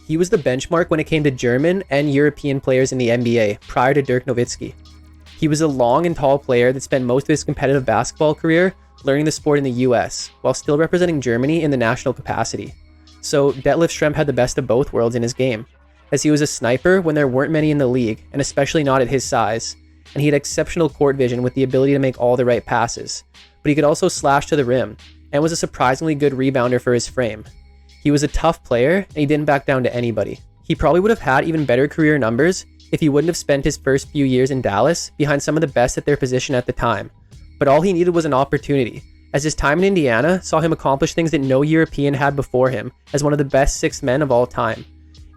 He was the benchmark when it came to German and European players in the NBA prior to Dirk Nowitzki. He was a long and tall player that spent most of his competitive basketball career learning the sport in the US, while still representing Germany in the national capacity. So Detlef Schrempf had the best of both worlds in his game, as he was a sniper when there weren't many in the league, and especially not at his size, and he had exceptional court vision with the ability to make all the right passes, but he could also slash to the rim, and was a surprisingly good rebounder for his frame. He was a tough player, and he didn't back down to anybody. He probably would have had even better career numbers if he wouldn't have spent his first few years in Dallas behind some of the best at their position at the time. But all he needed was an opportunity, as his time in Indiana saw him accomplish things that no European had before him as one of the best sixth men of all time.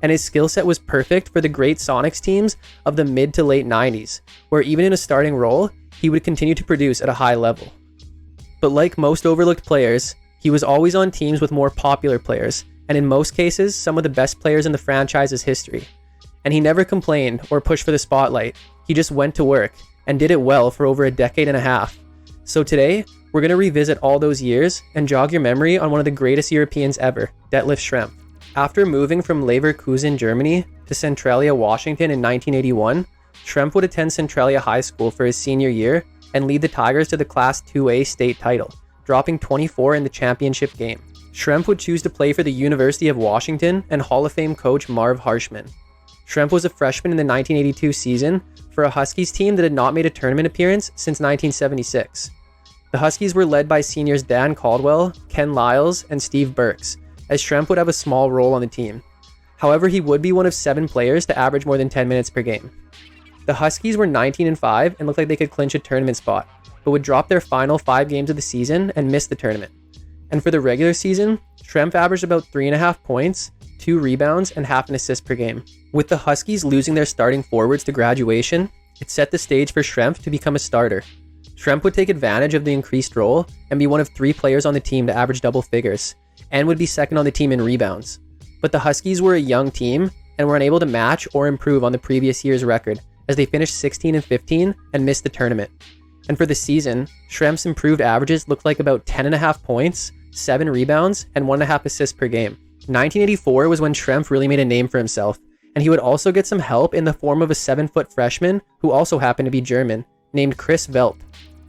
And his skill set was perfect for the great Sonics teams of the mid to late 90s, where even in a starting role, he would continue to produce at a high level. But like most overlooked players, he was always on teams with more popular players, and in most cases, some of the best players in the franchise's history. And he never complained or pushed for the spotlight. He just went to work and did it well for over a decade and a half. So today, we're going to revisit all those years and jog your memory on one of the greatest Europeans ever, Detlef Schrempf. After moving from Leverkusen, Germany to Centralia, Washington in 1981, Schrempf would attend Centralia High School for his senior year and lead the Tigers to the Class 2A state title, dropping 24 in the championship game. Schrempf would choose to play for the University of Washington and Hall of Fame coach Marv Harshman. Schrempf was a freshman in the 1982 season for a Huskies team that had not made a tournament appearance since 1976. The Huskies were led by seniors Dan Caldwell, Ken Lyles, and Steve Burks, as Schrempf would have a small role on the team. However, he would be one of 7 players to average more than 10 minutes per game. The Huskies were 19-5 and looked like they could clinch a tournament spot, but would drop their final 5 games of the season and miss the tournament. And for the regular season, Schrempf averaged about 3.5 points, 2 rebounds, and half an assist per game. With the Huskies losing their starting forwards to graduation, it set the stage for Schrempf to become a starter. Schrempf would take advantage of the increased role and be one of 3 players on the team to average double figures, and would be second on the team in rebounds. But the Huskies were a young team and were unable to match or improve on the previous year's record, as they finished 16-15 and missed the tournament. And for the season, Schrempf's improved averages looked like about 10.5 points, 7 rebounds, and 1.5 assists per game. 1984 was when Schrempf really made a name for himself, and he would also get some help in the form of a 7-foot freshman who also happened to be German, named Chris Welp.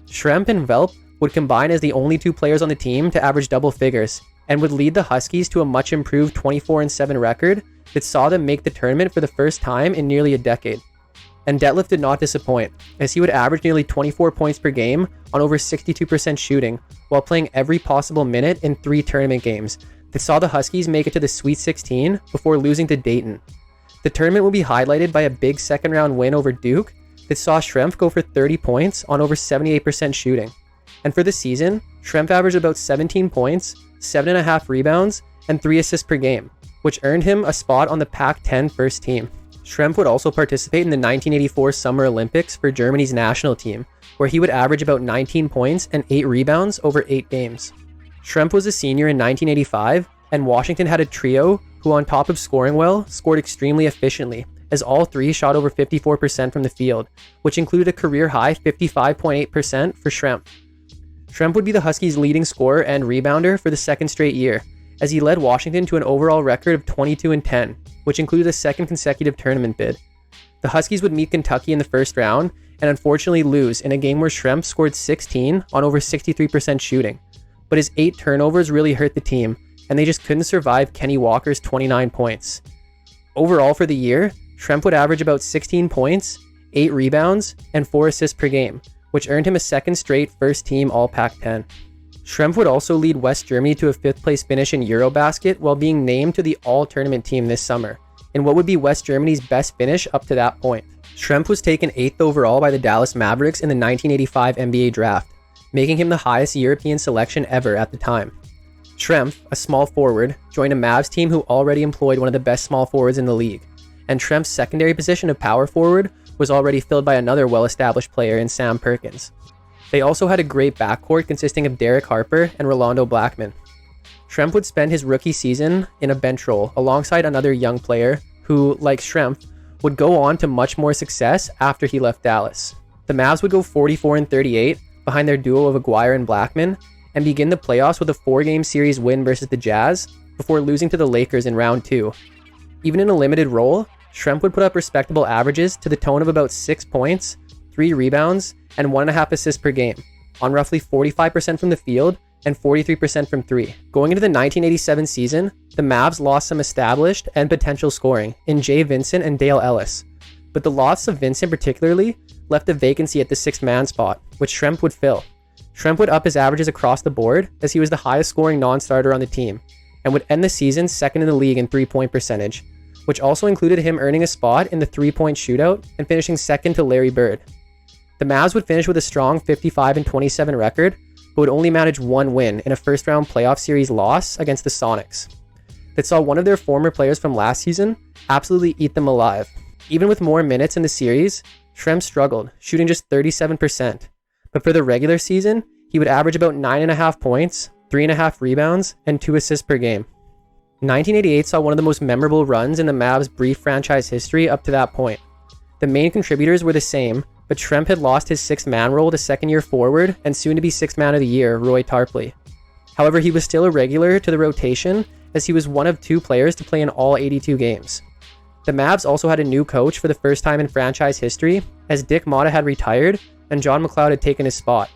Schrempf and Welp would combine as the only 2 players on the team to average double figures, and would lead the Huskies to a much improved 24-7 record that saw them make the tournament for the first time in nearly a decade. And Detlef did not disappoint, as he would average nearly 24 points per game on over 62% shooting, while playing every possible minute in 3 tournament games that saw the Huskies make it to the Sweet 16 before losing to Dayton. The tournament will be highlighted by a big second-round win over Duke that saw Schrempf go for 30 points on over 78% shooting. And for the season, Schrempf averaged about 17 points, 7.5 rebounds, and 3 assists per game, which earned him a spot on the Pac-10 first team. Schrempf would also participate in the 1984 Summer Olympics for Germany's national team, where he would average about 19 points and 8 rebounds over 8 games. Schrempf was a senior in 1985, and Washington had a trio who, on top of scoring well, scored extremely efficiently, as all 3 shot over 54% from the field, which included a career-high 55.8% for Schrempf. Schrempf would be the Huskies' leading scorer and rebounder for the second straight year, as he led Washington to an overall record of 22-10, which included a second consecutive tournament bid. The Huskies would meet Kentucky in the first round, and unfortunately lose in a game where Schrempf scored 16 on over 63% shooting. But his 8 turnovers really hurt the team, and they just couldn't survive Kenny Walker's 29 points. Overall for the year, Schrempf would average about 16 points, 8 rebounds, and 4 assists per game, which earned him a second straight first team All-Pac-10. Schrempf would also lead West Germany to a 5th place finish in Eurobasket while being named to the All-Tournament team this summer, in what would be West Germany's best finish up to that point. Schrempf was taken 8th overall by the Dallas Mavericks in the 1985 NBA draft, making him the highest European selection ever at the time. Schrempf, a small forward, joined a Mavs team who already employed one of the best small forwards in the league, and Schrempf's secondary position of power forward was already filled by another well-established player in Sam Perkins. They also had a great backcourt consisting of Derek Harper and Rolando Blackman. Schrempf would spend his rookie season in a bench role alongside another young player who, like Schrempf, would go on to much more success after he left Dallas. The Mavs would go 44-38 behind their duo of Aguirre and Blackman and begin the playoffs with a 4-game series win versus the Jazz before losing to the Lakers in round 2. Even in a limited role, Schrempf would put up respectable averages to the tone of about 6 points, 3 rebounds, and 1.5 assists per game, on roughly 45% from the field and 43% from 3. Going into the 1987 season, the Mavs lost some established and potential scoring in Jay Vincent and Dale Ellis, but the loss of Vincent particularly left a vacancy at the 6th man spot, which Schrempf would fill. Schrempf would up his averages across the board as he was the highest scoring non-starter on the team, and would end the season second in the league in 3-point percentage, which also included him earning a spot in the 3-point shootout and finishing second to Larry Bird. The Mavs would finish with a strong 55-27 record, but would only manage one win in a first-round playoff series loss against the Sonics that saw one of their former players from last season absolutely eat them alive. Even with more minutes in the series, Schrempf struggled, shooting just 37%, but for the regular season, he would average about 9.5 points, 3.5 rebounds, and 2 assists per game. 1988 saw one of the most memorable runs in the Mavs' brief franchise history up to that point. The main contributors were the same, but Schrempf had lost his 6th man role to second-year forward and soon-to-be 6th man of the year, Roy Tarpley. However, he was still a regular to the rotation as he was one of 2 players to play in all 82 games. The Mavs also had a new coach for the first time in franchise history, as Dick Motta had retired and John McLeod had taken his spot.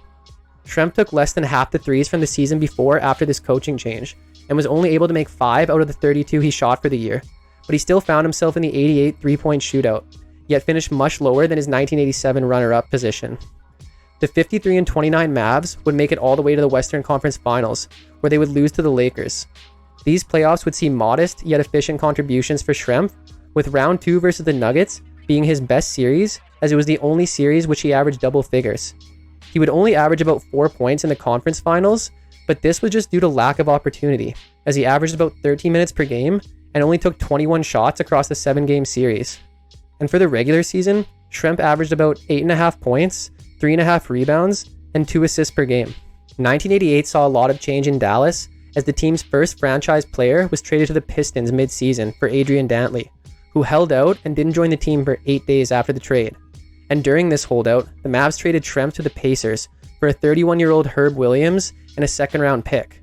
Schrempf took less than half the threes from the season before after this coaching change, and was only able to make 5 out of the 32 he shot for the year, but he still found himself in the 88 3-point shootout, yet finished much lower than his 1987 runner-up position. The 53-29 Mavs would make it all the way to the Western Conference Finals, where they would lose to the Lakers. These playoffs would see modest yet efficient contributions for Schrempf, with round 2 versus the Nuggets being his best series, as it was the only series which he averaged double figures. He would only average about 4 points in the conference finals, but this was just due to lack of opportunity, as he averaged about 13 minutes per game and only took 21 shots across the 7-game series. And for the regular season, Schrempf averaged about 8.5 points, 3.5 rebounds, and 2 assists per game. 1988 saw a lot of change in Dallas, as the team's first franchise player was traded to the Pistons mid-season for Adrian Dantley, who held out and didn't join the team for 8 days after the trade. And during this holdout, the Mavs traded Schrempf to the Pacers for a 31-year-old Herb Williams and a second-round pick.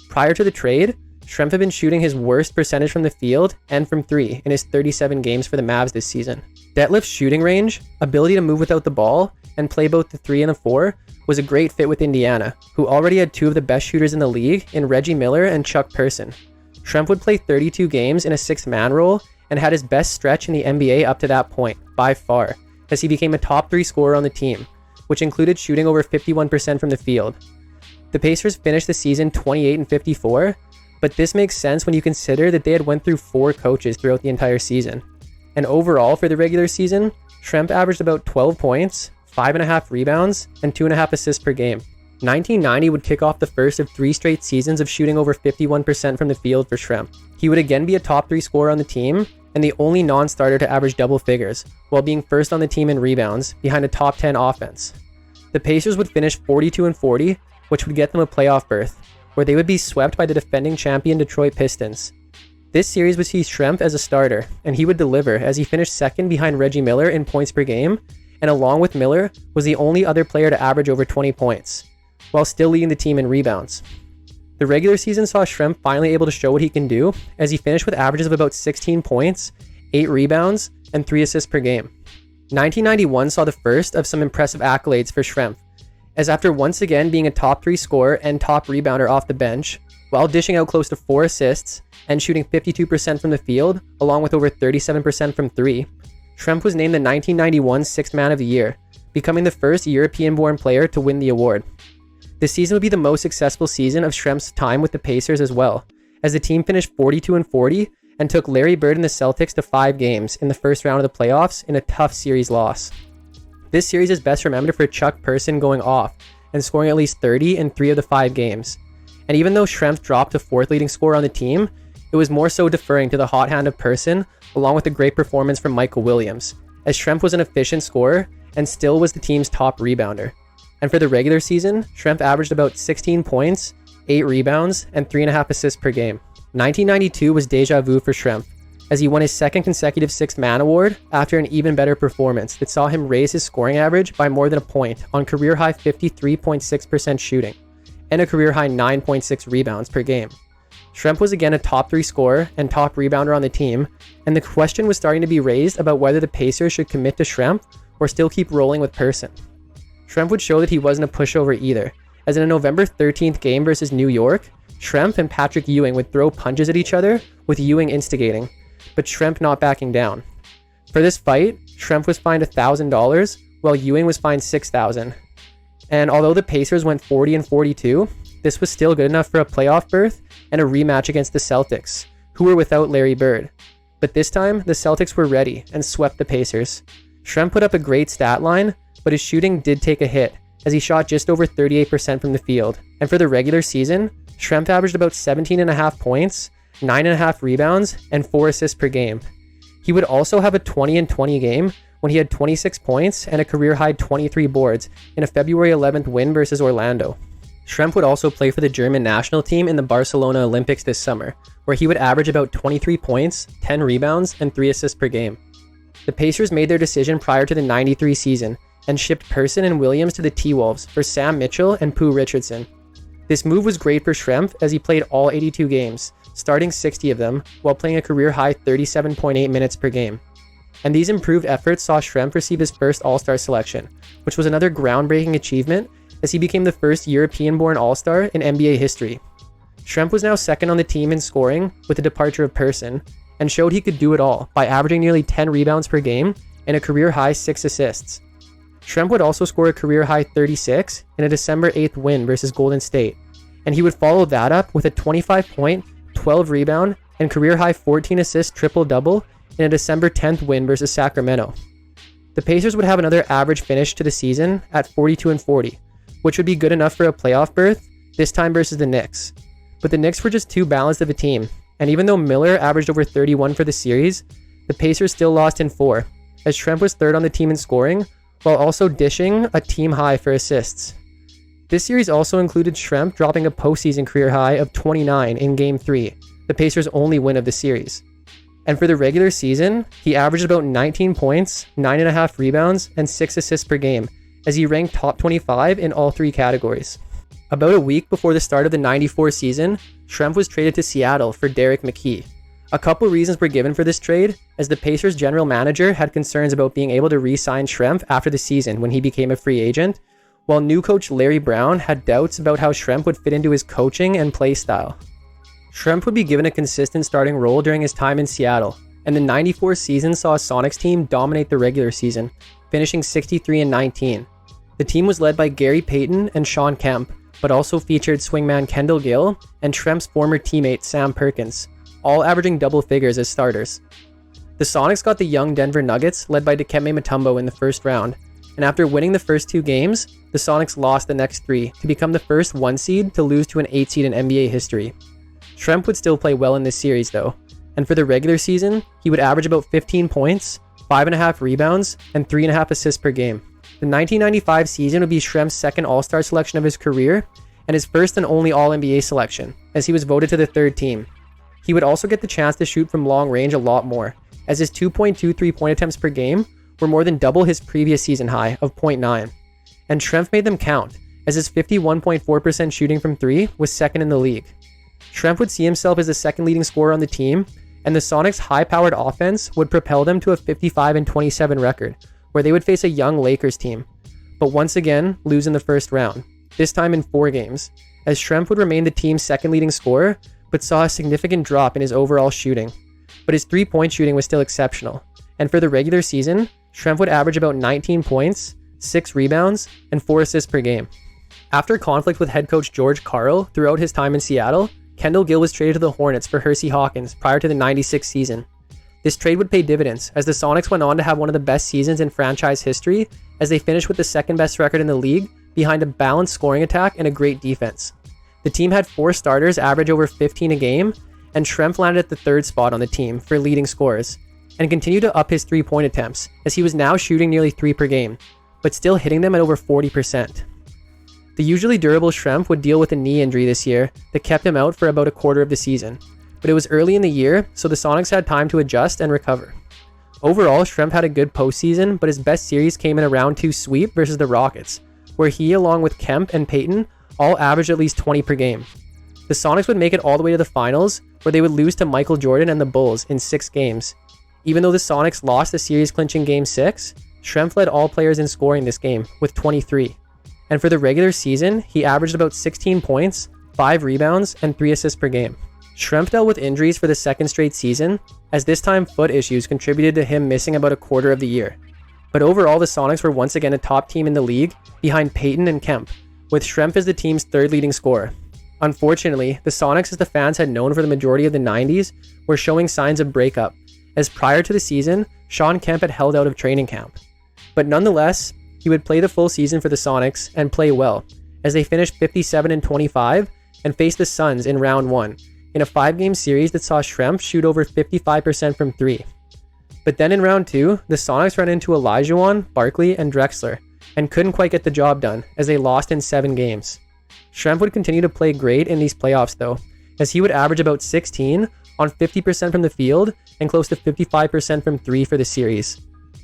Prior to the trade, Schrempf had been shooting his worst percentage from the field and from 3 in his 37 games for the Mavs this season. Detlef's shooting range, ability to move without the ball, and play both the 3 and the 4 was a great fit with Indiana, who already had 2 of the best shooters in the league in Reggie Miller and Chuck Person. Schrempf would play 32 games in a 6-man role and had his best stretch in the NBA up to that point, by far, as he became a top 3 scorer on the team, which included shooting over 51% from the field. The Pacers finished the season 28-54, but this makes sense when you consider that they had went through 4 coaches throughout the entire season. And overall for the regular season, Schrempf averaged about 12 points, 5.5 rebounds, and 2.5 assists per game. 1990 would kick off the first of 3 straight seasons of shooting over 51% from the field for Schrempf. He would again be a top 3 scorer on the team, and the only non-starter to average double figures, while being first on the team in rebounds, behind a top 10 offense. The Pacers would finish 42-40, which would get them a playoff berth, where they would be swept by the defending champion Detroit Pistons. This series would see Schrempf as a starter, and he would deliver as he finished second behind Reggie Miller in points per game, and along with Miller, was the only other player to average over 20 points, while still leading the team in rebounds. The regular season saw Schrempf finally able to show what he can do, as he finished with averages of about 16 points, 8 rebounds, and 3 assists per game. 1991 saw the first of some impressive accolades for Schrempf, as after once again being a top 3 scorer and top rebounder off the bench, while dishing out close to 4 assists and shooting 52% from the field, along with over 37% from 3, Schrempf was named the 1991 6th Man of the Year, becoming the first European-born player to win the award. This season would be the most successful season of Schrempf's time with the Pacers as well, as the team finished 42-40 and took Larry Bird and the Celtics to 5 games in the first round of the playoffs in a tough series loss. This series is best remembered for Chuck Person going off and scoring at least 30 in 3 of the 5 games. And even though Schrempf dropped to 4th leading scorer on the team, it was more so deferring to the hot hand of Person, along with a great performance from Michael Williams, as Schrempf was an efficient scorer and still was the team's top rebounder. And for the regular season, Schrempf averaged about 16 points, 8 rebounds, and 3.5 assists per game. 1992 was deja vu for Schrempf, as he won his 2nd consecutive 6th Man award after an even better performance that saw him raise his scoring average by more than a point on career-high 53.6% shooting, and a career-high 9.6 rebounds per game. Schrempf was again a top 3 scorer and top rebounder on the team, and the question was starting to be raised about whether the Pacers should commit to Schrempf or still keep rolling with Person. Schrempf would show that he wasn't a pushover either, as in a November 13th game versus New York, Schrempf and Patrick Ewing would throw punches at each other, with Ewing instigating, but Schrempf not backing down. For this fight, Schrempf was fined $1,000, while Ewing was fined $6,000. And although the Pacers went 40-42, this was still good enough for a playoff berth and a rematch against the Celtics, who were without Larry Bird. But this time, the Celtics were ready and swept the Pacers. Schrempf put up a great stat line, but his shooting did take a hit, as he shot just over 38% from the field. And for the regular season, Schrempf averaged about 17.5 points, 9.5 rebounds, and 4 assists per game. He would also have a 20-20 game when he had 26 points and a career-high 23 boards in a February 11th win versus Orlando. Schrempf would also play for the German national team in the Barcelona Olympics this summer, where he would average about 23 points, 10 rebounds, and 3 assists per game. The Pacers made their decision prior to the 93 season and shipped Person and Williams to the T-Wolves for Sam Mitchell and Pooh Richardson. This move was great for Schrempf as he played all 82 games, starting 60 of them, while playing a career-high 37.8 minutes per game. And these improved efforts saw Schrempf receive his first All-Star selection, which was another groundbreaking achievement as he became the first European-born All-Star in NBA history. Schrempf was now second on the team in scoring with the departure of Person, and showed he could do it all by averaging nearly 10 rebounds per game and a career-high 6 assists. Schrempf would also score a career-high 36 in a December 8th win versus Golden State, and he would follow that up with a 25-point, 12-rebound, and career-high 14-assist triple-double in a December 10th win versus Sacramento. The Pacers would have another average finish to the season at 42-40, which would be good enough for a playoff berth, this time versus the Knicks. But the Knicks were just too balanced of a team, and even though Miller averaged over 31 for the series, the Pacers still lost in 4, as Schrempf was third on the team in scoring, while also dishing a team high for assists. This series also included Schrempf dropping a postseason career high of 29 in Game 3, the Pacers' only win of the series. And for the regular season, he averaged about 19 points, 9.5 rebounds, and 6 assists per game, as he ranked top 25 in all 3 categories. About a week before the start of the 94 season, Schrempf was traded to Seattle for Derek McKee. A couple reasons were given for this trade, as the Pacers general manager had concerns about being able to re-sign Schrempf after the season when he became a free agent, while new coach Larry Brown had doubts about how Schrempf would fit into his coaching and play style. Schrempf would be given a consistent starting role during his time in Seattle, and the 94 season saw a Sonics team dominate the regular season, finishing 63-19. The team was led by Gary Payton and Shawn Kemp, but also featured swingman Kendall Gill and Schrempf's former teammate Sam Perkins, all averaging double figures as starters. The Sonics got the young Denver Nuggets led by Dikembe Mutombo in the first round, and after winning the first 2 games, the Sonics lost the next 3 to become the first 1 seed to lose to an 8 seed in NBA history. Schrempf would still play well in this series though, and for the regular season, he would average about 15 points, 5.5 rebounds, and 3.5 assists per game. The 1995 season would be Schrempf's second All-Star selection of his career, and his first and only All-NBA selection, as he was voted to the 3rd team. He would also get the chance to shoot from long range a lot more, as his 2.2 3-point attempts per game were more than double his previous season high of 0.9. And Schrempf made them count, as his 51.4% shooting from 3 was second in the league. Schrempf would see himself as the second leading scorer on the team, and the Sonics' high-powered offense would propel them to a 55-27 record, where they would face a young Lakers team, but once again lose in the first round, this time in 4 games, as Schrempf would remain the team's second leading scorer, but saw a significant drop in his overall shooting. But his 3-point shooting was still exceptional, and for the regular season, Schrempf would average about 19 points, 6 rebounds, and 4 assists per game. After conflict with head coach George Karl throughout his time in Seattle, Kendall Gill was traded to the Hornets for Hersey Hawkins prior to the 96 season. This trade would pay dividends, as the Sonics went on to have one of the best seasons in franchise history, as they finished with the second best record in the league, behind a balanced scoring attack and a great defense. The team had 4 starters average over 15 a game, and Schrempf landed at the 3rd spot on the team for leading scorers, and continued to up his 3-point attempts, as he was now shooting nearly 3 per game, but still hitting them at over 40%. The usually durable Schrempf would deal with a knee injury this year that kept him out for about a quarter of the season, but it was early in the year, so the Sonics had time to adjust and recover. Overall, Schrempf had a good postseason, but his best series came in a round 2 sweep versus the Rockets, where he, along with Kemp and Payton, all averaged at least 20 per game. The Sonics would make it all the way to the finals, where they would lose to Michael Jordan and the Bulls in 6 games. Even though the Sonics lost the series clinching Game 6, Schrempf led all players in scoring this game with 23. And for the regular season, he averaged about 16 points, 5 rebounds, and 3 assists per game. Schrempf dealt with injuries for the second straight season, as this time foot issues contributed to him missing about a quarter of the year. But overall, the Sonics were once again a top team in the league, behind Payton and Kemp, with Schrempf as the team's third leading scorer. Unfortunately, the Sonics, as the fans had known for the majority of the 90s, were showing signs of breakup, as prior to the season, Shawn Kemp had held out of training camp. But nonetheless, he would play the full season for the Sonics and play well, as they finished 57-25 and faced the Suns in round 1, in a 5-game series that saw Schrempf shoot over 55% from 3. But then in round 2, the Sonics ran into Olajuwon, Barkley, and Drexler, and couldn't quite get the job done, as they lost in 7 games. Schrempf would continue to play great in these playoffs though, as he would average about 16 on 50% from the field and close to 55% from 3 for the series.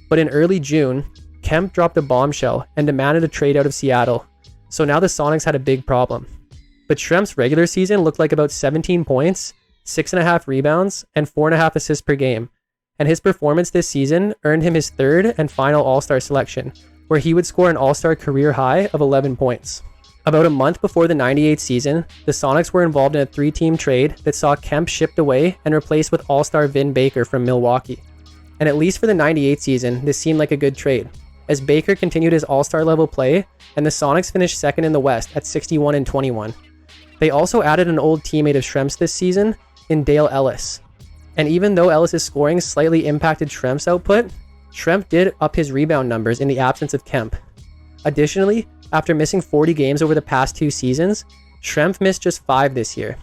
But in early June, Kemp dropped a bombshell and demanded a trade out of Seattle, so now the Sonics had a big problem. But Schrempf's regular season looked like about 17 points, 6.5 rebounds, and 4.5 assists per game, and his performance this season earned him his 3rd and final All-Star selection, where he would score an All-Star career high of 11 points. About a month before the 98 season, the Sonics were involved in a 3-team trade that saw Kemp shipped away and replaced with All-Star Vin Baker from Milwaukee. And at least for the 98 season, this seemed like a good trade, as Baker continued his All-Star level play, and the Sonics finished 2nd in the West at 61-21. They also added an old teammate of Schrempf's this season in Dale Ellis. And even though Ellis's scoring slightly impacted Schrempf's output, Schrempf did up his rebound numbers in the absence of Kemp. Additionally, after missing 40 games over the past 2 seasons, Schrempf missed just 5 this year.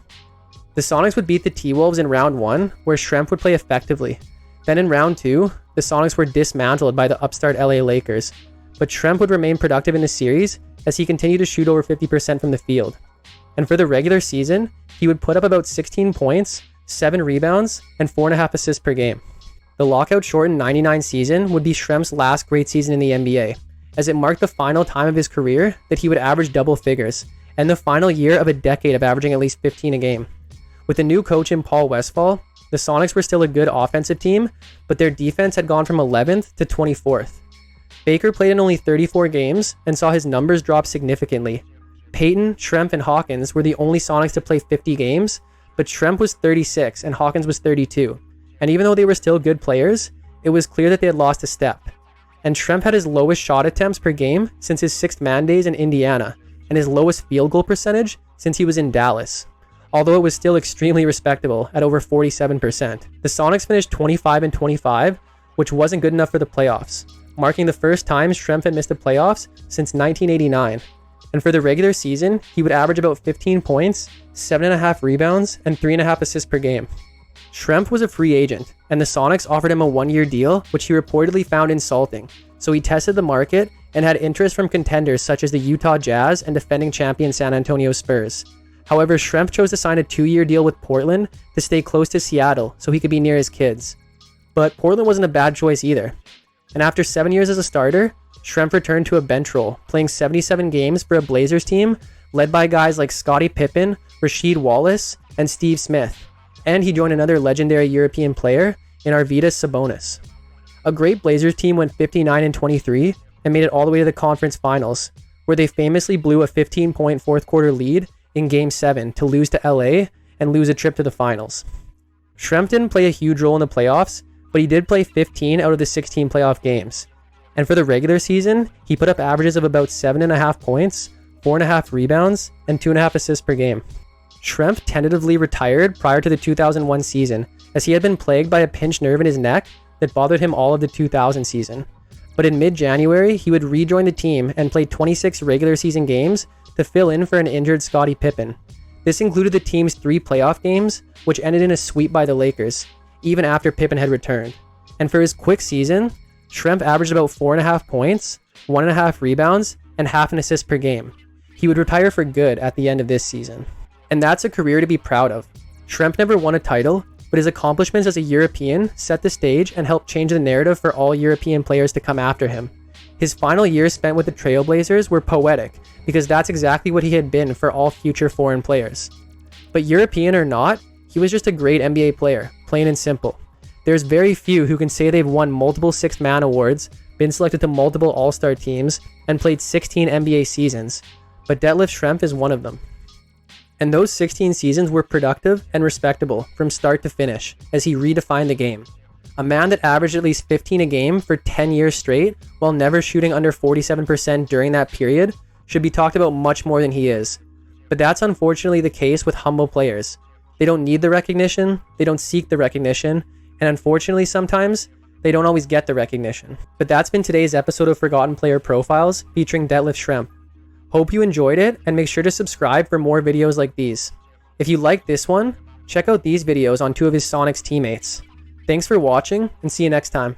The Sonics would beat the T-Wolves in round 1, where Schrempf would play effectively. Then in round 2, the Sonics were dismantled by the upstart LA Lakers, but Schrempf would remain productive in the series as he continued to shoot over 50% from the field. And for the regular season, he would put up about 16 points, 7 rebounds, and 4.5 assists per game. The lockout-shortened 99 season would be Schrempf's last great season in the NBA, as it marked the final time of his career that he would average double figures, and the final year of a decade of averaging at least 15 a game. With a new coach in Paul Westphal, the Sonics were still a good offensive team, but their defense had gone from 11th to 24th. Baker played in only 34 games and saw his numbers drop significantly. Payton, Schrempf, and Hawkins were the only Sonics to play 50 games, but Schrempf was 36 and Hawkins was 32. And even though they were still good players, it was clear that they had lost a step. And Schrempf had his lowest shot attempts per game since his 6th man days in Indiana, and his lowest field goal percentage since he was in Dallas, although it was still extremely respectable at over 47%. The Sonics finished 25-25, which wasn't good enough for the playoffs, marking the first time Schrempf had missed the playoffs since 1989. And for the regular season, he would average about 15 points, 7.5 rebounds, and 3.5 assists per game. Schrempf was a free agent, and the Sonics offered him a 1-year deal, which he reportedly found insulting, so he tested the market and had interest from contenders such as the Utah Jazz and defending champion San Antonio Spurs. However, Schrempf chose to sign a 2-year deal with Portland to stay close to Seattle so he could be near his kids. But Portland wasn't a bad choice either. And after 7 years as a starter, Schrempf returned to a bench role, playing 77 games for a Blazers team led by guys like Scottie Pippen, Rasheed Wallace, and Steve Smith. And he joined another legendary European player in Arvydas SAbonis. A great Blazers team went 59-23 and made it all the way to the conference finals, where they famously blew a 15-point fourth quarter lead in Game 7 to lose to LA and lose a trip to the finals. Schrempf didn't play a huge role in the playoffs, but he did play 15 out of the 16 playoff games. And for the regular season, he put up averages of about 7.5 points, 4.5 rebounds, and 2.5 assists per game. Schrempf tentatively retired prior to the 2001 season, as he had been plagued by a pinched nerve in his neck that bothered him all of the 2000 season. But in mid-January, he would rejoin the team and play 26 regular season games to fill in for an injured Scottie Pippen. This included the team's 3 playoff games, which ended in a sweep by the Lakers, even after Pippen had returned. And for his quick season, Schrempf averaged about 4.5 points, 1.5 rebounds, and half an assist per game. He would retire for good at the end of this season. And that's a career to be proud of. Schrempf never won a title, but his accomplishments as a European set the stage and helped change the narrative for all European players to come after him. His final years spent with the Trailblazers were poetic, because that's exactly what he had been for all future foreign players. But European or not, he was just a great NBA player, plain and simple. There's very few who can say they've won multiple sixth man awards, been selected to multiple all-star teams, and played 16 NBA seasons, but Detlef Schrempf is one of them. And those 16 seasons were productive and respectable from start to finish, as he redefined the game. A man that averaged at least 15 a game for 10 years straight, while never shooting under 47% during that period, should be talked about much more than he is. But that's unfortunately the case with humble players. They don't need the recognition, they don't seek the recognition, and unfortunately sometimes, they don't always get the recognition. But that's been today's episode of Forgotten Player Profiles featuring Detlef Schrempf. Hope you enjoyed it, and make sure to subscribe for more videos like these. If you liked this one, check out these videos on two of his Sonics teammates. Thanks for watching, and see you next time.